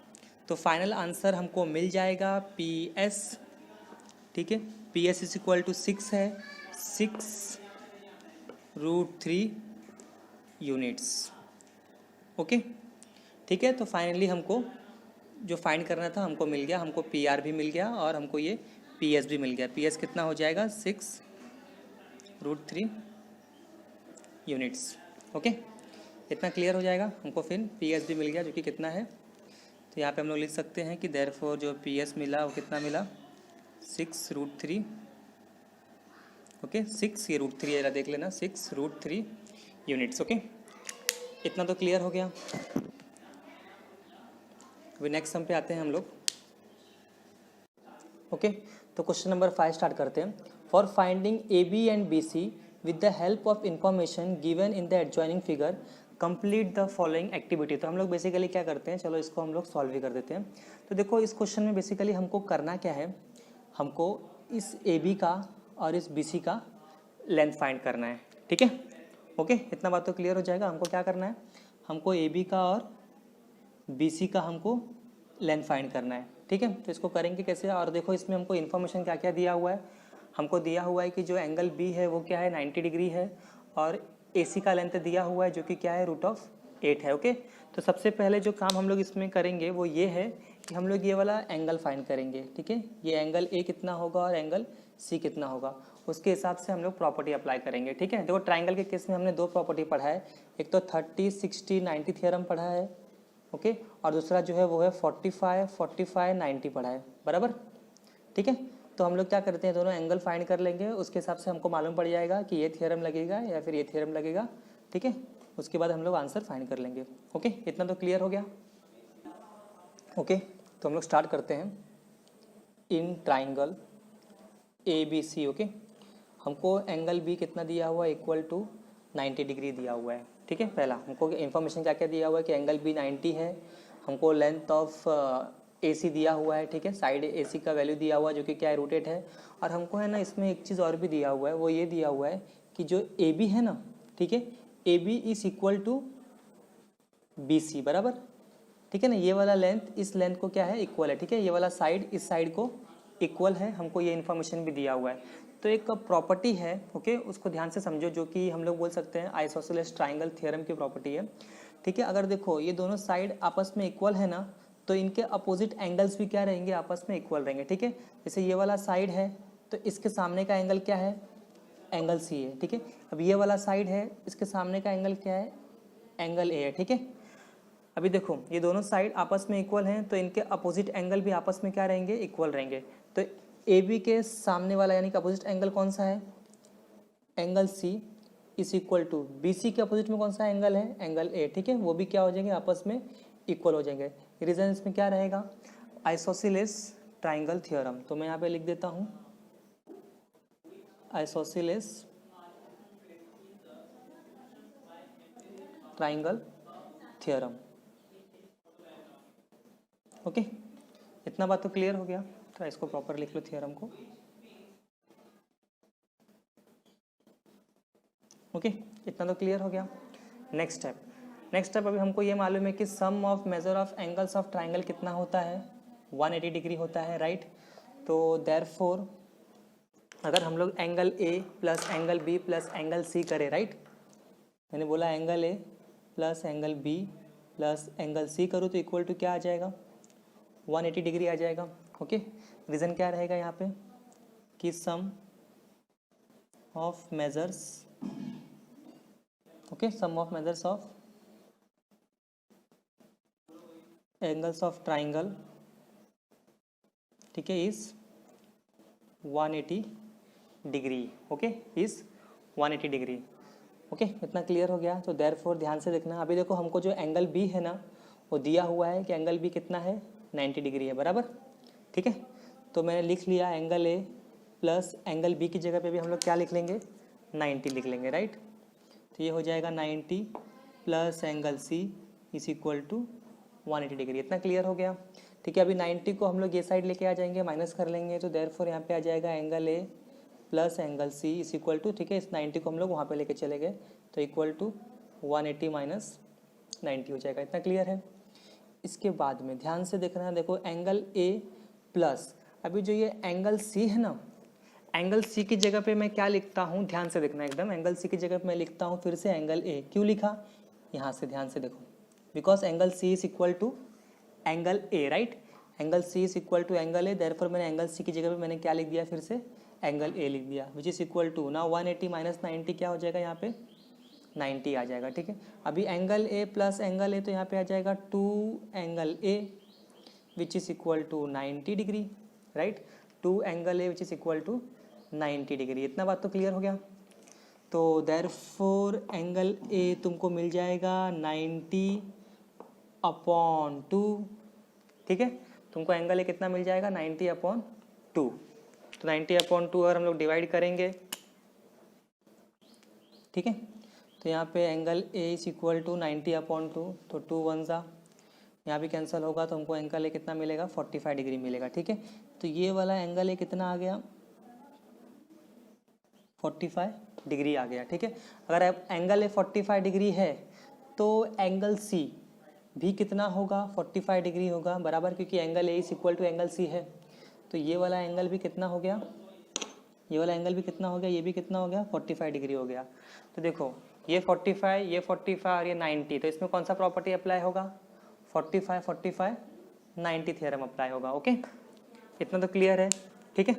तो फाइनल आंसर हमको मिल जाएगा पी एस, ठीक है। P S is equal to 6 है, 6 √3 यूनिट्स, ओके, ठीक है। तो फाइनली हमको जो फाइंड करना था हमको मिल गया, हमको पी आर भी मिल गया और हमको ये पी एस भी मिल गया। पी एस कितना हो जाएगा? 6 √3 यूनिट्स, ओके। इतना क्लियर हो जाएगा। हमको फिर पी एस भी मिल गया, जो कि कितना है? तो यहाँ पे हम लोग लिख सकते हैं कि देयरफॉर जो पी एस मिला वो कितना मिला? 6 √3, ओके। 6 ये √3 जरा देख लेना, 6 √3 यूनिट्स, ओके। इतना तो क्लियर हो गया। अभी नेक्स्ट सम पे आते हैं हम लोग, ओके। तो क्वेश्चन नंबर 5 स्टार्ट करते हैं। For finding A B and B C with the help of information given in the adjoining figure complete the following activity. तो हम लोग बेसिकली क्या करते हैं, चलो इसको हम लोग सॉल्व भी कर देते हैं। तो देखो इस क्वेश्चन में बेसिकली हमको करना क्या है? हमको इस ए बी का और इस बी सी का लेंथ फाइंड करना है, ठीक है, ओके। इतना बात तो क्लियर हो जाएगा। हमको क्या करना है? हमको ए बी का और बी सी का हमको लेंथ फाइंड करना है, ठीक है। तो इसको करेंगे कैसे? और देखो इसमें हमको इन्फॉर्मेशन क्या क्या दिया हुआ है। हमको दिया हुआ है कि जो एंगल बी है वो क्या है? 90 डिग्री है, और ए सी का लेंथ दिया हुआ है जो कि क्या है? √8 है, ओके। तो सबसे पहले जो काम हम लोग इसमें करेंगे वो ये है कि हम लोग ये वाला एंगल फाइंड करेंगे, ठीक है। ये एंगल ए कितना होगा और एंगल सी कितना होगा, उसके हिसाब से हम लोग प्रॉपर्टी अप्लाई करेंगे, ठीक है। देखो ट्राइंगल के केस में हमने दो प्रॉपर्टी पढ़ा है, एक तो 30, 60, 90 थ्योरम पढ़ा है, ओके, और दूसरा जो है वो है 45, 45, 90 पढ़ा है, बराबर, ठीक है। तो हम लोग क्या करते हैं, दोनों एंगल फाइंड कर लेंगे, उसके हिसाब से हमको मालूम पड़ जाएगा कि ये थ्योरम लगेगा या फिर ये थ्योरम लगेगा, ठीक है। उसके बाद हम लोग आंसर फाइंड कर लेंगे, ओके। इतना तो क्लियर हो गया, ओके। तो हम लोग स्टार्ट करते हैं। In triangle A B C, okay, हमको एंगल बी कितना दिया हुआ है, इक्वल टू 90 डिग्री दिया हुआ है, ठीक है। पहला हमको इन्फॉर्मेशन क्या क्या दिया हुआ है कि एंगल बी 90 है, हमको लेंथ ऑफ ए सी दिया हुआ है, ठीक है, साइड ए सी का वैल्यू दिया हुआ है जो कि क्या है, रूटेड है। और हमको है ना इसमें एक चीज़ और भी दिया हुआ है, वो ये दिया हुआ है कि जो ए बी है ना, ठीक है, A B is equal to B C, बराबर, ठीक है ना। ये वाला लेंथ इस लेंथ को क्या है, इक्वल है, ठीक है। ये वाला साइड इस साइड को इक्वल है, हमको ये इन्फॉर्मेशन भी दिया हुआ है। तो एक प्रॉपर्टी है, ओके, उसको ध्यान से समझो, जो कि हम लोग बोल सकते हैं आइसोसेलेस ट्राइंगल थ्योरम की प्रॉपर्टी है, ठीक है। अगर देखो ये दोनों साइड आपस में इक्वल है ना, तो इनके अपोजिट एंगल्स भी क्या रहेंगे, आपस में इक्वल रहेंगे, ठीक है। जैसे ये वाला साइड है तो इसके सामने का एंगल क्या है, एंगल सी है, ठीक है। अब ये वाला साइड है, इसके सामने का एंगल क्या है, एंगल ए है, ठीक है। अभी देखो ये दोनों साइड आपस में इक्वल हैं, तो इनके अपोजिट एंगल भी आपस में क्या रहेंगे, इक्वल रहेंगे। तो ए बी के सामने वाला यानी कि अपोजिट एंगल कौन सा है, angle C is equal to B C के अपोजिट में कौन सा एंगल है, एंगल ए, ठीक है। वो भी क्या हो जाएंगे, आपस में इक्वल हो जाएंगे। रीजन इसमें क्या रहेगा, आइसोसेलेस ट्राइंगल थ्योरम। तो मैं यहाँ पे लिख देता हूँ आइसोसेलेस ट्राइंगल थ्योरम, ओके। इतना बात तो क्लियर हो गया, तो इसको प्रॉपर लिख लो थ्योरम को, ओके। इतना तो क्लियर हो गया। नेक्स्ट स्टेप अभी हमको ये मालूम है कि sum of measure of angles of triangle कितना होता है, 180 डिग्री होता है, राइट। तो देयरफॉर अगर हम लोग angle A plus angle B plus angle C करें, राइट, मैंने बोला angle A plus angle B plus angle C करूँ तो इक्वल टू क्या आ जाएगा, 180 डिग्री आ जाएगा, ओके। रीज़न क्या रहेगा यहाँ पे कि sum of measures, okay, sum of measures of angles of triangle, ठीक है, is 180 degree, okay, is 180 degree, okay. इतना क्लियर हो गया। तो देयरफॉर ध्यान से देखना, अभी देखो हमको जो एंगल बी है ना, वो दिया हुआ है कि एंगल बी कितना है, 90 डिग्री है, बराबर, ठीक है। तो मैंने लिख लिया angle A plus angle B की जगह पे भी हम लोग क्या लिख लेंगे, 90 लिख लेंगे, राइट। तो ये हो जाएगा 90 plus angle C is equal to 180 degree. इतना क्लियर हो गया, ठीक है। अभी 90 को हम लोग ये साइड लेके आ जाएंगे, माइनस कर लेंगे, तो देयरफॉर यहाँ पे आ जाएगा angle A plus angle C is equal to, ठीक है, इस 90 को हम लोग वहाँ पे लेके चले गए, तो इक्वल टू 180 माइनस 90 हो जाएगा। इतना क्लियर है। इसके बाद में ध्यान से देखना है, देखो एंगल ए प्लस, अभी जो ये एंगल सी है ना, एंगल सी की जगह पे मैं क्या लिखता हूँ, ध्यान से देखना एकदम, एंगल सी की जगह पे मैं लिखता हूँ फिर से एंगल ए। क्यों लिखा, यहाँ से ध्यान से देखो, because angle C is equal to angle A, right, angle C is equal to angle A, therefore मैंने एंगल सी की जगह पे मैंने क्या लिख दिया, फिर से एंगल ए लिख दिया, विच इज इक्वल टू ना 180 माइनस 90 क्या हो जाएगा, यहाँ पे 90 आ जाएगा, ठीक है। अभी angle A plus angle A, तो यहाँ पे आ जाएगा 2 angle A which is equal to 90 degree, right, 2 angle A which is equal to 90 degree. इतना बात तो क्लियर हो गया। तो देयरफॉर एंगल ए तुमको मिल जाएगा 90/2, ठीक है। तुमको एंगल ए कितना मिल जाएगा, 90/2। तो 90/2 अगर हम लोग डिवाइड करेंगे, ठीक है, तो यहाँ पे angle A is equal to 90/2, तो 2 1 ज़ा, यहाँ भी कैंसिल होगा, तो हमको एंगल ए कितना मिलेगा, 45 डिग्री मिलेगा, ठीक है। तो ये वाला एंगल ए कितना आ गया, 45 डिग्री आ गया, ठीक है। अगर एंगल ए 45 डिग्री है तो एंगल सी भी कितना होगा, 45 डिग्री होगा, बराबर, क्योंकि angle A is equal to angle C है। तो ये वाला एंगल भी कितना हो गया, ये वाला एंगल भी कितना हो गया, ये भी कितना हो गया, 45 डिग्री हो गया। तो देखो ये 45, ये 45 और ये 90, तो इसमें कौन सा प्रॉपर्टी अप्लाई होगा, 45 45 90 थ्योरम अप्लाई होगा। ओके, इतना तो क्लियर है, ठीक है,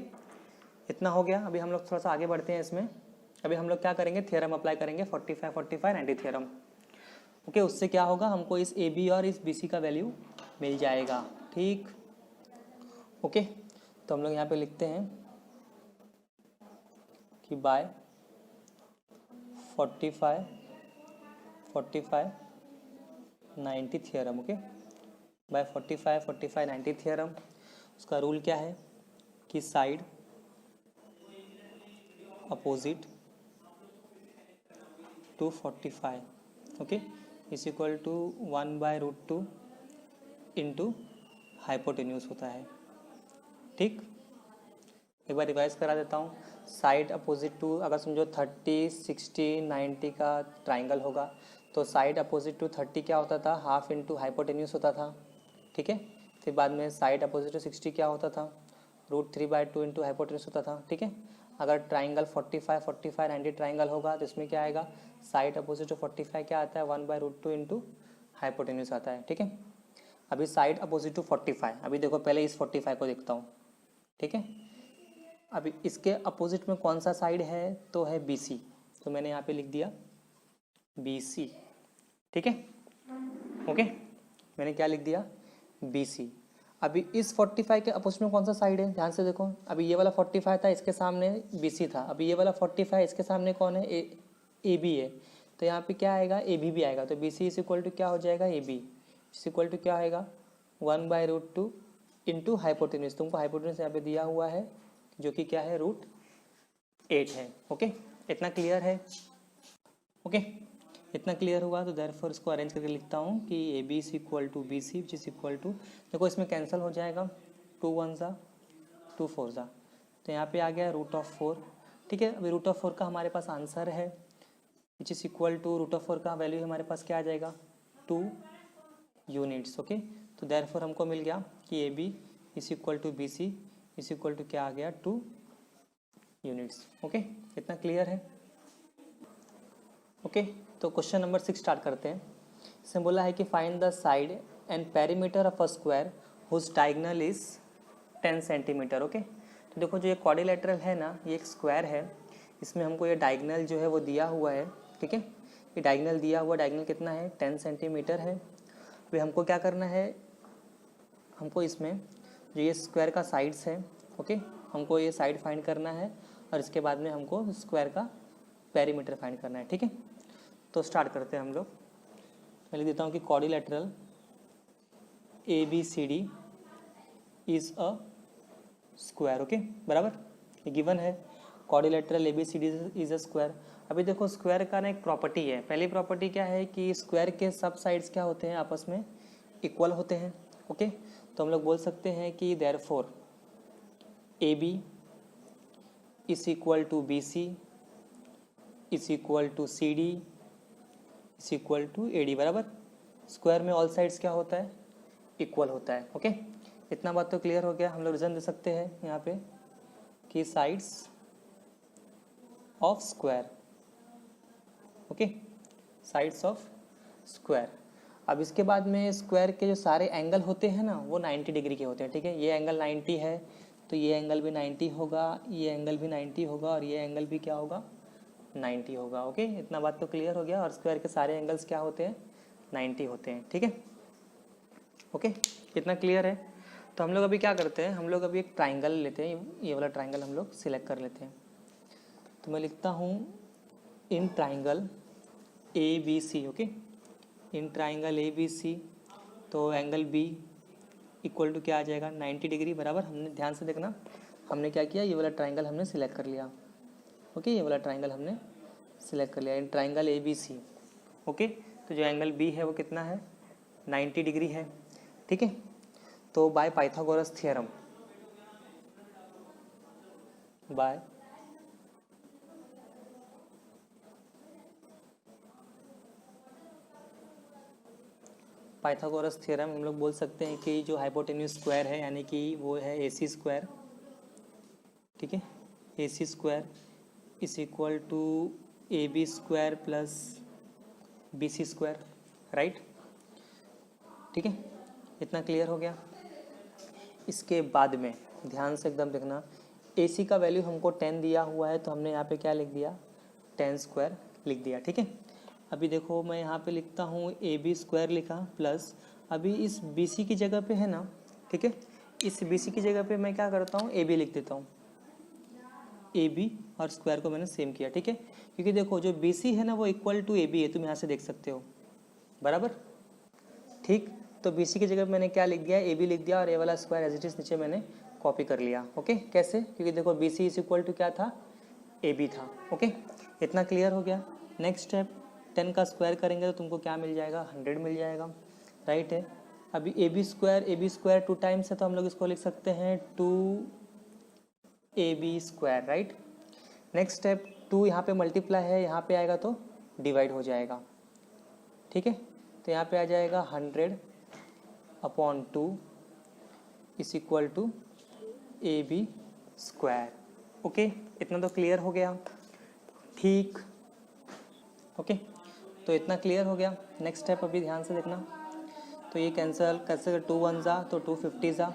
इतना हो गया। अभी हम लोग थोड़ा सा आगे बढ़ते हैं इसमें। अभी हम लोग क्या करेंगे, थ्योरम अप्लाई करेंगे 45 45 90 थ्योरम। ओके, उससे क्या होगा, हमको इस ए बी और इस बी सी का वैल्यू मिल जाएगा। ठीक, ओके, तो हम लोग यहाँ पे लिखते हैं कि by 45 45 90 theorem. Okay, by 45 45 90 theorem. उसका रूल क्या है कि side opposite to 45, okay, is equal to 1/√2 into hypotenuse होता है। ठीक, एक बार रिवाइज करा देता हूँ। साइड अपोजिट टू, अगर समझो 30 60 90 का ट्राइंगल होगा तो साइड अपोजिट टू 30 क्या होता था, हाफ इंटू हाइपोटेन्यूज होता था। ठीक है, फिर बाद में साइड अपोजिट टू 60 क्या होता था, √3/2 इंटू हाइपोटेन्यूज होता था। ठीक है, अगर ट्राइंगल 45 45 90 ट्राइंगल होगा तो इसमें क्या आएगा, साइड अपोजिट टू 45 क्या आता है, 1/√2 इंटू हाइपोटेन्यूज आता है। ठीक है, अभी साइड अपोजिट टू 45, अभी देखो पहले इस 45 को देखता हूँ। ठीक है, अभी इसके अपोजिट में कौन सा साइड है, तो है BC, तो मैंने यहाँ पे लिख दिया BC। ठीक है, ओके, मैंने क्या लिख दिया, BC। अभी इस 45 के अपोजिट में कौन सा साइड है, ध्यान से देखो। अभी ये वाला 45 था, इसके सामने BC था। अभी ये वाला 45 इसके सामने कौन है, AB है, तो यहाँ पे क्या आएगा, AB भी आएगा। तो BC इज इक्वल टू क्या हो जाएगा, AB इज इक्वल टू क्या आएगा, 1/√2 इंटू हाइपोटेन्यूज। तुमको हाइपोटेन्यूज यहाँ पे दिया हुआ है जो कि क्या है, √8 है। ओके, इतना क्लियर है। ओके, इतना क्लियर हुआ। तो देयरफॉर इसको अरेंज करके लिखता हूँ कि AB is equal to BC which is equal to, देखो इसमें कैंसिल हो जाएगा, 2 1 ज़ा 2 4 ज़ा, तो यहाँ पे आ गया √4। ठीक है, अभी √4 का हमारे पास आंसर है विच इज इक्वल टू, √4 का वैल्यू हमारे पास क्या आ जाएगा, 2 यूनिट्स। ओके, तो देयरफॉर हमको मिल गया कि AB is equal to BC is equal to क्या आ गया, 2 यूनिट्स। ओके, इतना क्लियर है। ओके, तो क्वेश्चन नंबर 6 स्टार्ट करते हैं। इसमें बोला है कि find the side and perimeter of a square whose diagonal is 10 centimetre. Okay, तो देखो जो ये क्वाड्रिलेटरल है ना, ये एक स्क्वायर है, इसमें हमको ये डायगोनल जो है वो दिया हुआ है। ठीक है, ये डायगोनल दिया हुआ, डायगोनल कितना है, 10 सेंटीमीटर है। अभी हमको क्या करना है, हमको इसमें जो ये स्क्वायर का साइड्स है, ओके, हमको ये साइड फाइंड करना है और इसके बाद में हमको स्क्वायर का पेरीमीटर फाइंड करना है। ठीक है, तो स्टार्ट करते हैं हम लोग। मैं लिख देता हूँ कि quadrilateral ABCD is a square. Okay, बराबर, ये गिवन है, quadrilateral ABCD is a square. अभी देखो स्क्वायर का ना एक प्रॉपर्टी है, पहली प्रॉपर्टी क्या है कि स्क्वायर के सब साइड्स क्या होते हैं, आपस में इक्वल होते हैं। ओके, तो हम लोग बोल सकते हैं कि therefore AB is equal to BC is equal to CD is equal to AD, बराबर। स्क्वायर में ऑल साइड्स क्या होता है, इक्वल होता है। ओके, इतना बात तो क्लियर हो गया। हम लोग रीजन दे सकते हैं यहाँ पे कि sides of square, okay, sides of square. अब इसके बाद में स्क्वायर के जो सारे एंगल होते हैं ना, वो 90 डिग्री के होते हैं। ठीक है, ये एंगल 90 है तो ये एंगल भी 90 होगा, ये एंगल भी 90 होगा और ये एंगल भी क्या होगा, 90 होगा। ओके, इतना बात तो क्लियर हो गया। और स्क्वायर के सारे एंगल्स क्या होते हैं, 90 होते हैं। ठीक है, ओके, इतना क्लियर है। तो हम लोग अभी क्या करते हैं, हम लोग अभी एक ट्राइंगल लेते हैं, ये वाला ट्राइंगल हम लोग सिलेक्ट कर लेते हैं। तो मैं लिखता हूँ in triangle ABC। Okay, in triangle ABC, तो एंगल B इक्वल टू क्या आ जाएगा, 90 डिग्री, बराबर। हमने ध्यान से देखना, हमने क्या किया, ये वाला ट्राइंगल हमने सिलेक्ट कर लिया। ओके, ये वाला ट्राइंगल हमने सिलेक्ट कर लिया, इन ट्राइंगल ABC। ओके, तो जो एंगल B है वो कितना है, 90 डिग्री है। ठीक है, तो by Pythagoras theorem, by Pythagoras theorem हम लोग बोल सकते हैं कि जो हाइपोटेन्यूज स्क्वायर है, यानी कि वो है AC स्क्वायर। ठीक है, AC square is equal to AB square plus BC square, right. ठीक है, इतना क्लियर हो गया। इसके बाद में ध्यान से एकदम देखना, AC का वैल्यू हमको 10 दिया हुआ है तो हमने यहाँ पे क्या लिख दिया, 10 स्क्वायर लिख दिया। ठीक है, अभी देखो मैं यहाँ पे लिखता हूँ AB स्क्वायर लिखा प्लस, अभी इस BC की जगह पे है ना, ठीक है, इस BC की जगह पे मैं क्या करता हूँ, AB लिख देता हूँ, AB और स्क्वायर को मैंने सेम किया। ठीक है, क्योंकि देखो जो BC है ना वो इक्वल टू AB है, तुम यहाँ से देख सकते हो बराबर। ठीक, तो BC की जगह मैंने क्या लिख दिया, AB लिख दिया और ये वाला स्क्वायर एज इट इज नीचे मैंने कॉपी कर लिया। ओके, कैसे, क्योंकि देखो BC इज इक्वल टू क्या था, AB था। ओके, इतना क्लियर हो गया। नेक्स्ट स्टेप, 10 का स्क्वायर करेंगे तो तुमको क्या मिल जाएगा, 100 मिल जाएगा। राइट है, अभी AB स्क्वायर 2 टाइम्स है तो हम लोग इसको लिख सकते हैं 2AB square. Right, next step, 2 यहाँ पे मल्टीप्लाई है, यहाँ पे आएगा तो डिवाइड हो जाएगा। ठीक है, तो यहाँ पे आ जाएगा 100/2 is equal to AB square. Okay, इतना तो क्लियर हो गया। ठीक, ओके, तो इतना क्लियर हो गया। नेक्स्ट स्टेप अभी ध्यान से देखना, तो ये कैंसिल कैसे, 2 1 जा तो 250 जा,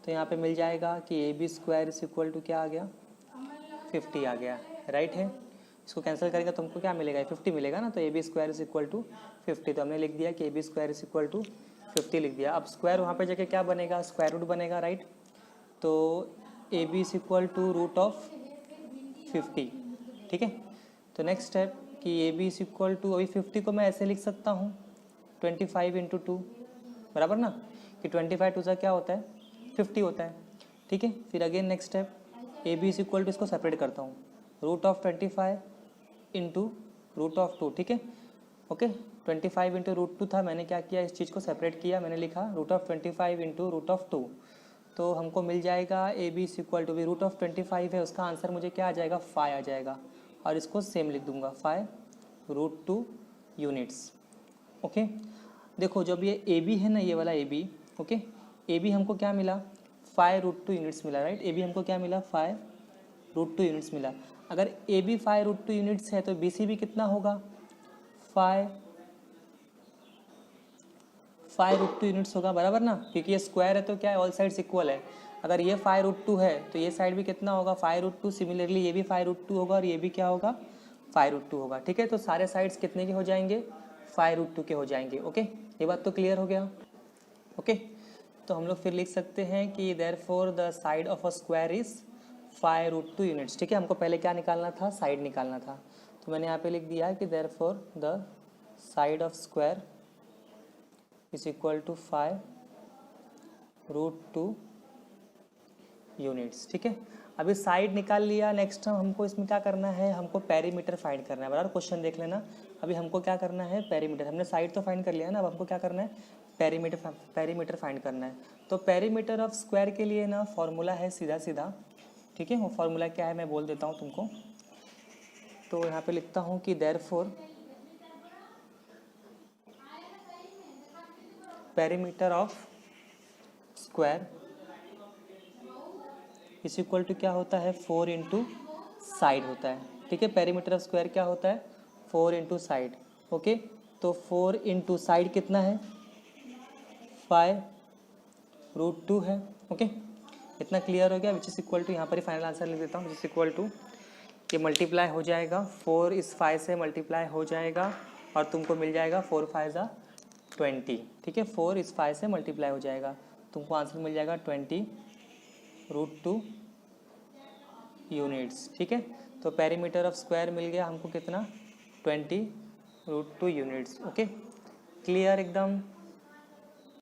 तो यहाँ पे मिल जाएगा कि AB square is equal to क्या आ गया, 50 आ गया। राइट है, इसको कैंसिल करेंगे तो हमको क्या मिलेगा, 50 मिलेगा ना, तो AB square is equal to 50, तो हमने लिख दिया कि AB square is equal to 50 लिख दिया। अब स्क्वायर वहाँ पे जाके क्या बनेगा, स्क्वायर रूट बनेगा। राइट, तो AB is equal to root of 50। ठीक है, तो नेक्स्ट स्टेप कि AB इज इक्वल टू, अभी 50 को मैं ऐसे लिख सकता हूँ 25 × 2 बराबर ना, कि 25 2 सा क्या होता है, 50 होता है। ठीक है, फिर again next step, AB is equal to, इसको सेपरेट करता हूँ, root of 25 into root of 2। ठीक है, ओके, 25 इंटू रूट 2 था, मैंने क्या किया, इस चीज़ को सेपरेट किया, मैंने लिखा root of 25 into root of 2, तो हमको मिल जाएगा AB इज इक्वल टू, भी रूट ऑफ 25 है, उसका आंसर मुझे क्या आ जाएगा, 5 आ जाएगा, और इसको सेम लिख दूंगा 5√2 यूनिट्स। ओके, देखो जब ये AB है ना, ये वाला AB, ओके, AB हमको क्या मिला, 5√2 यूनिट्स मिला। राइट, AB हमको क्या मिला, 5√2 यूनिट्स मिला। अगर AB 5√2 यूनिट्स है तो BC भी कितना होगा, 5√2 यूनिट्स होगा बराबर ना, क्योंकि ये स्क्वायर है तो क्या है, ऑल साइड्स इक्वल है। अगर ये 5√2 है तो ये साइड भी कितना होगा, 5√2, सिमिलरली ये भी 5√2 होगा और ये भी क्या होगा, 5√2 होगा। ठीक है, तो सारे साइड्स कितने के हो जाएंगे, 5√2 के हो जाएंगे। ओके, ये बात तो क्लियर हो गया। ओके, तो हम लोग फिर लिख सकते हैं कि therefore the side of a square is 5√2 units. ठीक है, हमको पहले क्या निकालना था, साइड निकालना था, तो मैंने यहाँ पे लिख दिया है कि therefore the side of square is equal to 5√2 units. ठीक है, अभी साइड निकाल लिया। नेक्स्ट हमको इसमें क्या करना है, हमको पेरीमीटर फाइंड करना है बराबर। क्वेश्चन देख लेना, अभी हमको क्या करना है, पेरीमीटर, हमने साइड तो फाइंड कर लिया है ना, अब हमको क्या करना है, पेरीमीटर फाइंड करना है। तो पेरीमीटर ऑफ स्क्वायर के लिए ना फॉर्मूला है सीधा सीधा। ठीक है, वो फॉर्मूला क्या है मैं बोल देता हूँ तुमको, तो यहाँ पे लिखता हूँ कि therefore perimeter of square is equal to क्या होता है, 4 इंटू साइड होता है। ठीक है, पेरीमीटर ऑफ स्क्वायर क्या होता है, 4 इंटू साइड। ओके, तो 4 इंटू साइड कितना है, 5√2 है। ओके, इतना क्लियर हो गया, विच इज इक्वल टू, यहाँ पर ही फाइनल आंसर लिख देता हूँ, विच इज इक्वल टू, ये मल्टीप्लाई हो जाएगा, 4 इस 5 से मल्टीप्लाई हो जाएगा और तुमको मिल जाएगा 4 5 20। ठीक है, 4 इस 5 से मल्टीप्लाई हो जाएगा, तुमको आंसर मिल जाएगा 20√2 यूनिट्स। ठीक है, तो पेरीमीटर ऑफ स्क्वायर मिल गया हमको कितना, 20√2 यूनिट्स। ओके, क्लियर एकदम।